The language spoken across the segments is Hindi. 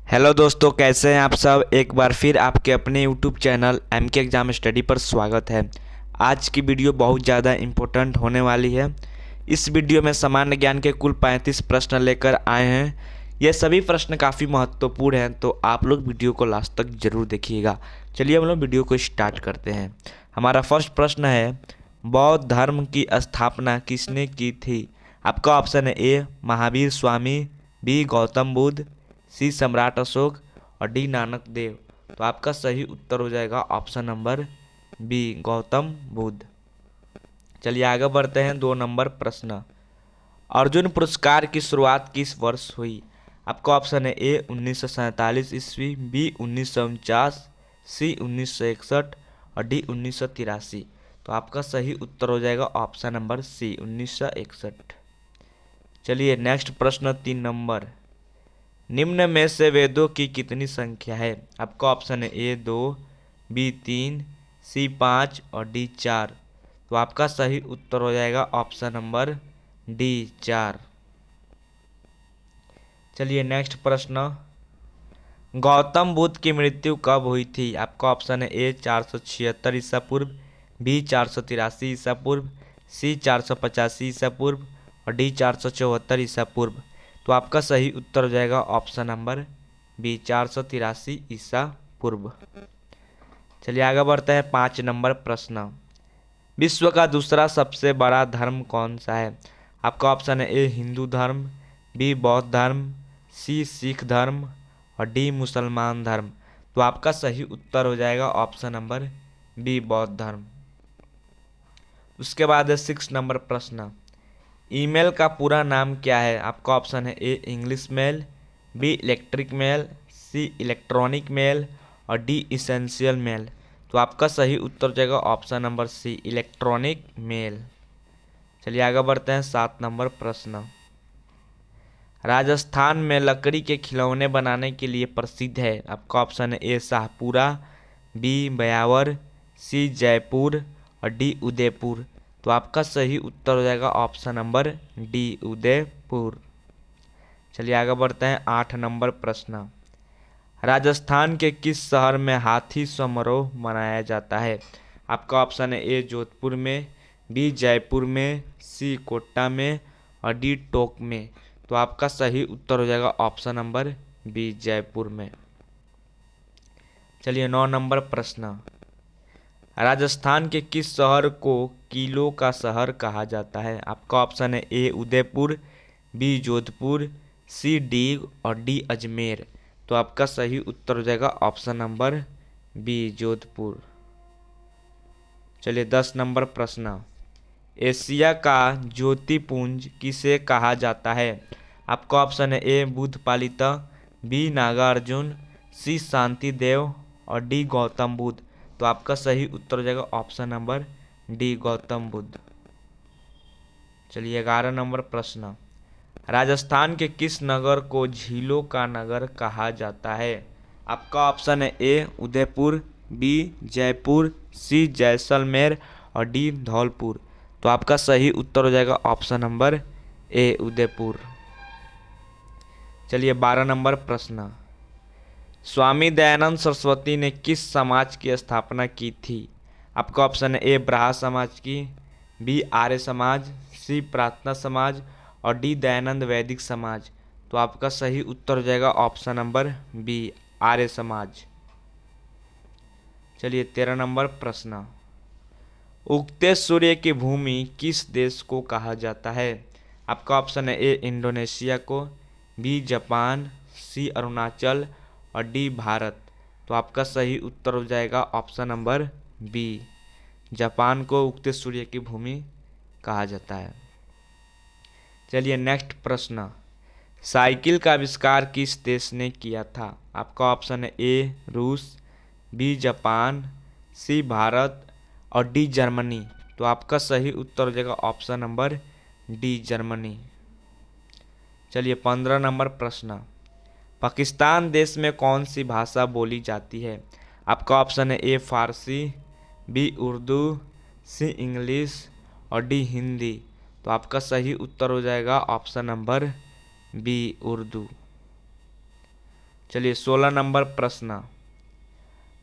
हेलो दोस्तों, कैसे हैं आप सब। एक बार फिर आपके अपने YouTube channel MK exam study पर स्वागत है। आज की वीडियो बहुत ज़्यादा इम्पोर्टेंट होने वाली है। इस वीडियो में सामान्य ज्ञान के कुल 35 प्रश्न लेकर आए हैं। ये सभी प्रश्न काफ़ी महत्वपूर्ण हैं, तो आप लोग वीडियो को लास्ट तक ज़रूर देखिएगा। चलिए हम लोग वीडियो को स्टार्ट करते हैं। हमारा फर्स्ट प्रश्न है, बौद्ध धर्म की स्थापना किसने की थी। आपका ऑप्शन है ए महावीर स्वामी, बी गौतम बुद्ध, सी सम्राट अशोक और डी नानक देव। तो आपका सही उत्तर हो जाएगा option number B Gautam Buddha. चलिए आगे बढ़ते हैं। 2 नंबर प्रश्न, अर्जुन पुरस्कार की शुरुआत किस वर्ष हुई। आपका ऑप्शन है ए 1947 ईस्वी, बी 1949, सी 1961 और डी 1983। तो आपका सही उत्तर हो जाएगा ऑप्शन नंबर सी 1961। चलिए नेक्स्ट प्रश्न 3 नंबर, निम्न में से वेदों की कितनी संख्या है। आपका ऑप्शन है ए 2, बी 3, सी 5 और डी 4। तो आपका सही उत्तर हो जाएगा ऑप्शन नंबर डी 4। चलिए नेक्स्ट प्रश्न, गौतम बुद्ध की मृत्यु कब हुई थी। आपका ऑप्शन है ए 476 ईसा पूर्व, बी 483 ईसा पूर्व, सी 485 ईसा पूर्व और डी 474 ईसा पूर्व। तो आपका सही उत्तर हो जाएगा ऑप्शन नंबर बी 483 ईसा पूर्व। चलिए आगे बढ़ते हैं। 5 नंबर प्रश्न, विश्व का दूसरा सबसे बड़ा धर्म कौन सा है। आपका ऑप्शन है ए हिंदू धर्म, बी बौद्ध धर्म, सी सिख धर्म और डी मुसलमान धर्म। तो आपका सही उत्तर हो जाएगा ऑप्शन नंबर बी बौद्ध धर्म। उसके बाद है 6 नंबर प्रश्न, ईमेल का पूरा नाम क्या है। आपका ऑप्शन है A English mail, B electric mail, C electronic mail और डी इसेंशियल मेल। तो आपका सही उत्तर हो जाएगा option number C electronic mail. चलिए आगे बढ़ते हैं। 7 नंबर प्रश्न, राजस्थान में लकड़ी के खिलौने बनाने के लिए प्रसिद्ध है। आपका ऑप्शन है ए शाहपुरा, बी ब्यावर, सी जयपुर और डी उदयपुर। तो आपका सही उत्तर हो जाएगा ऑप्शन नंबर डी उदयपुर। चलिए आगे बढ़ते हैं। 8 नंबर प्रश्न, राजस्थान के किस शहर में हाथी समारोह मनाया जाता है। आपका ऑप्शन है ए जोधपुर में, बी जयपुर में, सी कोटा में और डी टोंक में। तो आपका सही उत्तर हो जाएगा ऑप्शन नंबर बी जयपुर में। चलिए 9 नंबर प्रश्न, राजस्थान के किस शहर को किलों का शहर कहा जाता है। आपका ऑप्शन है ए उदयपुर, बी जोधपुर, सी डीग और डी अजमेर। तो आपका सही उत्तर हो जाएगा ऑप्शन नंबर बी जोधपुर। चलिए 10 नंबर प्रश्न, एशिया का ज्योतिपुंज किसे कहा जाता है। आपका ऑप्शन है ए बुद्ध पालिता, बी नागार्जुन, सी शांति देव और डी गौतम बुद्ध। तो आपका सही उत्तर हो जाएगा option number D Gautam Buddha. चलिए 11 नंबर प्रश्न, राजस्थान के किस नगर को झीलों का नगर कहा जाता है। आपका ऑप्शन है ए उदयपुर, बी जयपुर, सी जैसलमेर और डी धौलपुर। तो आपका सही उत्तर हो जाएगा ऑप्शन नंबर ए उदयपुर। चलिए 12 नंबर प्रश्न, स्वामी दयानंद सरस्वती ने किस समाज की स्थापना की थी। आपका ऑप्शन है ए ब्राह्मण समाज की, बी आर्य समाज, सी प्रार्थना समाज और डी दयानंद वैदिक समाज। तो आपका सही उत्तर हो जाएगा option number B Arya Samaj. चलिए 13 नंबर प्रश्न, उगते सूर्य की भूमि किस देश को कहा जाता है। आपका ऑप्शन है ए इंडोनेशिया को, बी जापान, सी अरुणाचल और डी भारत। तो आपका सही उत्तर हो जाएगा ऑप्शन नंबर बी जापान को उगते सूर्य की भूमि कहा जाता है। चलिए नेक्स्ट प्रश्न, साइकिल का आविष्कार किस देश ने किया था। आपका ऑप्शन है ए रूस, बी जापान, सी भारत और डी जर्मनी। तो आपका सही उत्तर हो जाएगा ऑप्शन नंबर डी जर्मनी। चलिए 15 नंबर प्रश्न, पाकिस्तान देश में कौन सी भाषा बोली जाती है। आपका ऑप्शन है ए फारसी, बी उर्दू, सी इंग्लिश और डी हिंदी। तो आपका सही उत्तर हो जाएगा ऑप्शन नंबर बी उर्दू। चलिए 16 नंबर प्रश्न,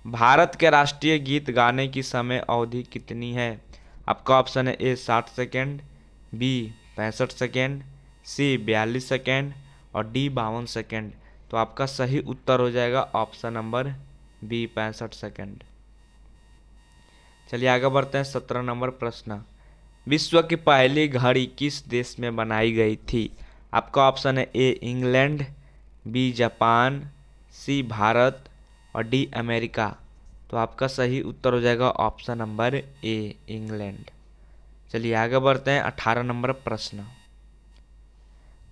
भारत के राष्ट्रीय गीत गाने की समय अवधि कितनी है? आपका ऑप्शन है ए 60 सेकेंड, बी 65 सेकेंड, सी 42 सेकेंड और डी 52 सेकेंड। तो आपका सही उत्तर हो जाएगा ऑप्शन नंबर बी 65 सेकेंड। चलिए आगे बढ़ते हैं 17 नंबर प्रश्न, विश्व की पहली घड़ी किस देश में बनाई गई थी? आपका ऑप्शन है ए इंग्लैंड, बी जापान, सी भारत और डी अमेरिका। तो आपका सही उत्तर हो जाएगा ऑप्शन नंबर ए इंग्लैंड। चलिए आगे बढ़ते हैं 18 नंबर प्रश्न,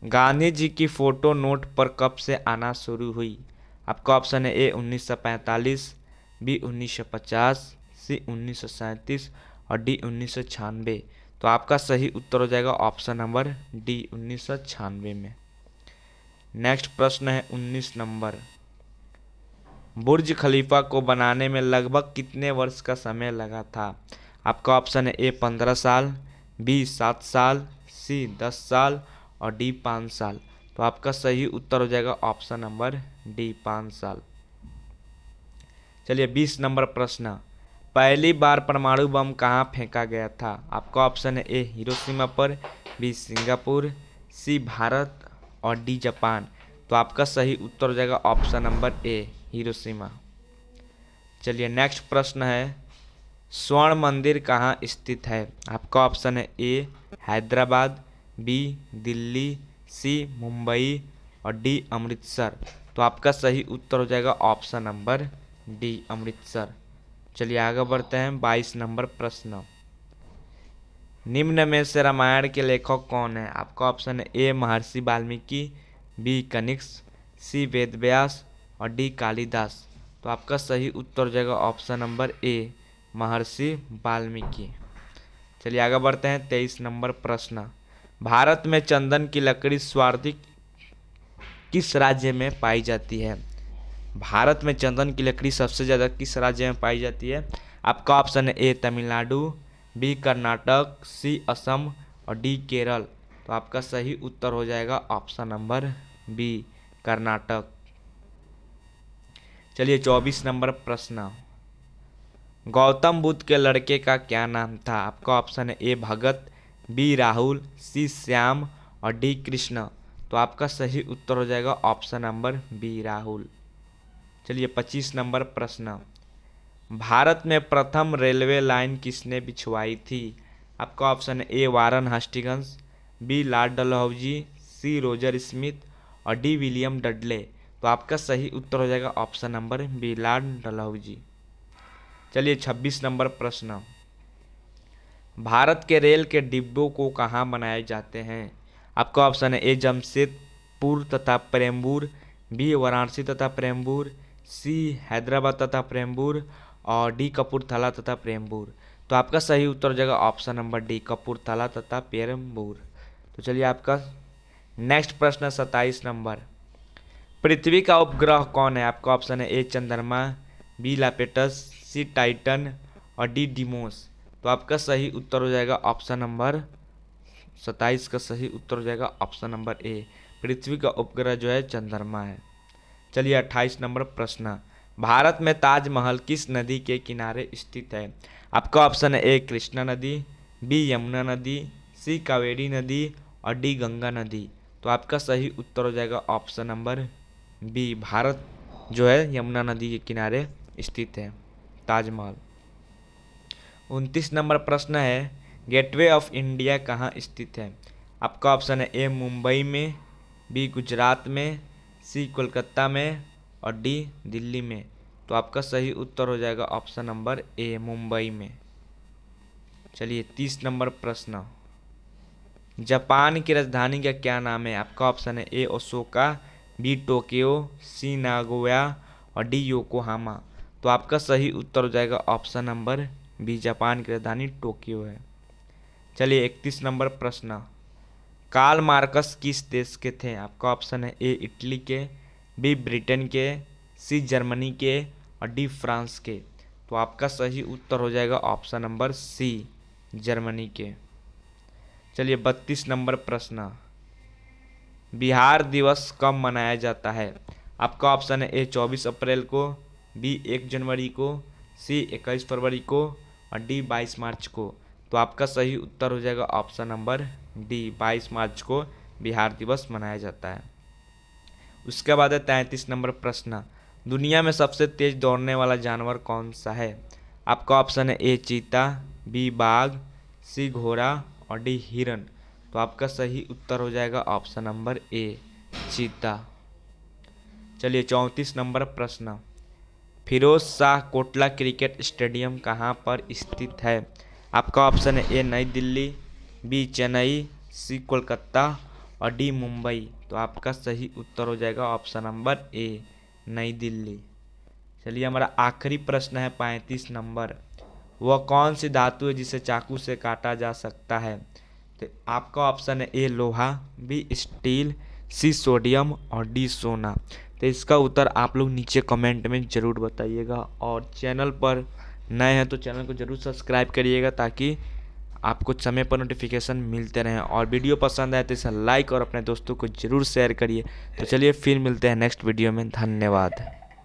गांधी जी की फोटो नोट पर कब से आना शुरू हुई? आपका ऑप्शन है ए 1945, बी 1950, सी 1937 और डी 1996। तो आपका सही उत्तर हो जाएगा ऑप्शन नंबर डी 1996 में। नेक्स्ट प्रश्न है 19 नंबर, बुर्ज खलीफा को बनाने में लगभग कितने वर्ष का समय लगा था? आपका ऑप्शन है ए 15 साल, बी 7 साल, सी 10 साल और डी 5 साल। तो आपका सही उत्तर हो जाएगा ऑप्शन नंबर डी 5 साल। चलिए 20 नंबर प्रश्न, पहली बार परमाणु बम कहाँ फेंका गया था? आपका ऑप्शन है ए हिरोशिमा पर, बी सिंगापुर, सी भारत और डी जापान। तो आपका सही उत्तर हो जाएगा ऑप्शन नंबर ए हिरोशिमा। चलिए नेक्स्ट प्रश्न है, स्वर्ण मंदिर कहाँ स्थित है? आपका ऑप्शन है ए हैदराबाद, बी दिल्ली, सी मुंबई और डी अमृतसर। तो आपका सही उत्तर हो जाएगा ऑप्शन नंबर डी अमृतसर। चलिए आगे बढ़ते हैं 22 नंबर प्रश्न, निम्न में से रामायण के लेखक कौन है? आपका ऑप्शन है ए महर्षि वाल्मीकि, बी कनिष्क, सी वेदव्यास और डी कालिदास। तो आपका सही उत्तर हो जाएगा ऑप्शन नंबर ए महर्षि वाल्मीकि। चलिए आगे बढ़ते हैं 23 नंबर प्रश्न, भारत में चंदन की लकड़ी सर्वाधिक किस राज्य में पाई जाती है? भारत में चंदन की लकड़ी सबसे ज़्यादा किस राज्य में पाई जाती है? आपका ऑप्शन है ए तमिलनाडु, बी कर्नाटक, सी असम और डी केरल। तो आपका सही उत्तर हो जाएगा ऑप्शन नंबर बी कर्नाटक। चलिए 24 नंबर प्रश्न, गौतम बुद्ध के लड़के का क्या नाम था? आपका ऑप्शन है ए भगत, बी राहुल, सी श्याम और डी कृष्ण। तो आपका सही उत्तर हो जाएगा ऑप्शन नंबर बी राहुल। चलिए 25 नंबर प्रश्न, भारत में प्रथम रेलवे लाइन किसने बिछवाई थी? आपका ऑप्शन है A Warren Hastings, B Lord Dalhousie, C Roger Smith और डी विलियम डडले। तो आपका सही उत्तर हो जाएगा option number B Lord Dalhousie. चलिए 26 नंबर प्रश्न, भारत के रेल के डिब्बों को कहाँ बनाए जाते हैं? आपका ऑप्शन है ए जमशेदपुर तथा प्रेमपुर, बी वाराणसी तथा प्रेमपुर, सी हैदराबाद तथा प्रेमपुर और डी कपूरथला तथा प्रेमपुर। तो आपका सही उत्तर हो जाएगा ऑप्शन नंबर डी कपूरथला तथा प्रेमपुर। तो चलिए आपका नेक्स्ट प्रश्न 27 नंबर, पृथ्वी का उपग्रह कौन है? आपका ऑप्शन है ए चंद्रमा, बी लापेटस, सी टाइटन और डी डिमोस। तो आपका सही उत्तर हो जाएगा ऑप्शन नंबर 27 का सही उत्तर हो जाएगा ऑप्शन नंबर ए, पृथ्वी का उपग्रह जो है चंद्रमा है। चलिए 28 नंबर प्रश्न, भारत में ताजमहल किस नदी के किनारे स्थित है? आपका ऑप्शन है ए कृष्णा नदी, बी यमुना नदी, सी कावेरी नदी और डी गंगा नदी। तो आपका सही उत्तर हो जाएगा ऑप्शन नंबर बी, भारत जो है यमुना नदी के किनारे स्थित है ताजमहल। 29 नंबर प्रश्न है, गेटवे ऑफ इंडिया कहाँ स्थित है? आपका ऑप्शन है ए मुंबई में, बी गुजरात में, सी कोलकाता में और डी दिल्ली में। तो आपका सही उत्तर हो जाएगा ऑप्शन नंबर ए मुंबई में। चलिए 30 नंबर प्रश्न, जापान की राजधानी का क्या नाम है? आपका ऑप्शन है ए ओसाका, बी टोक्यो, सी नागोया और डी योकोहामा। तो आपका सही उत्तर हो जाएगा ऑप्शन नंबर बी, जापान की राजधानी टोक्यो है। चलिए 31 नंबर प्रश्न, कार्ल मार्कस किस देश के थे? आपका ऑप्शन है ए इटली के, बी ब्रिटेन के, सी जर्मनी के और डी फ्रांस के। तो आपका सही उत्तर हो जाएगा ऑप्शन नंबर सी, जर्मनी के। चलिए 32 नंबर प्रश्न, बिहार दिवस कब मनाया जाता है? आपका ऑप्शन है ए 24 अप्रैल को, बी 1 जनवरी को, सी 21 फरवरी को और डी 22 मार्च को। तो आपका सही उत्तर हो जाएगा ऑप्शन नंबर डी, 22 मार्च को बिहार दिवस मनाया जाता है। उसके बाद है 33 नंबर प्रश्न, दुनिया में सबसे तेज दौड़ने वाला जानवर कौन सा है? आपका ऑप्शन है ए चीता, बी बाघ, सी घोड़ा और डी हिरन। तो आपका सही उत्तर हो जाएगा ऑप्शन नंबर ए चीता। चलिए 34 नंबर प्रश्न, फिरोज शाह कोटला क्रिकेट स्टेडियम कहाँ पर स्थित है? आपका ऑप्शन है ए नई दिल्ली, बी चेन्नई, सी कोलकाता और डी मुंबई। तो आपका सही उत्तर हो जाएगा ऑप्शन नंबर ए नई दिल्ली। चलिए हमारा आखिरी प्रश्न है 35 नंबर, वह कौन सी धातु है जिसे चाकू से काटा जा सकता है? तो आपका ऑप्शन है ए लोहा, बी स्टील, सी सोडियम और डी सोना। तो इसका उत्तर आप लोग नीचे कमेंट में ज़रूर बताइएगा और चैनल पर नए हैं तो चैनल को ज़रूर सब्सक्राइब करिएगा ताकि आपको समय पर नोटिफिकेशन मिलते रहें। और वीडियो पसंद आए तो इसे लाइक और अपने दोस्तों को ज़रूर शेयर करिए। तो चलिए फिर मिलते हैं नेक्स्ट वीडियो में, धन्यवाद।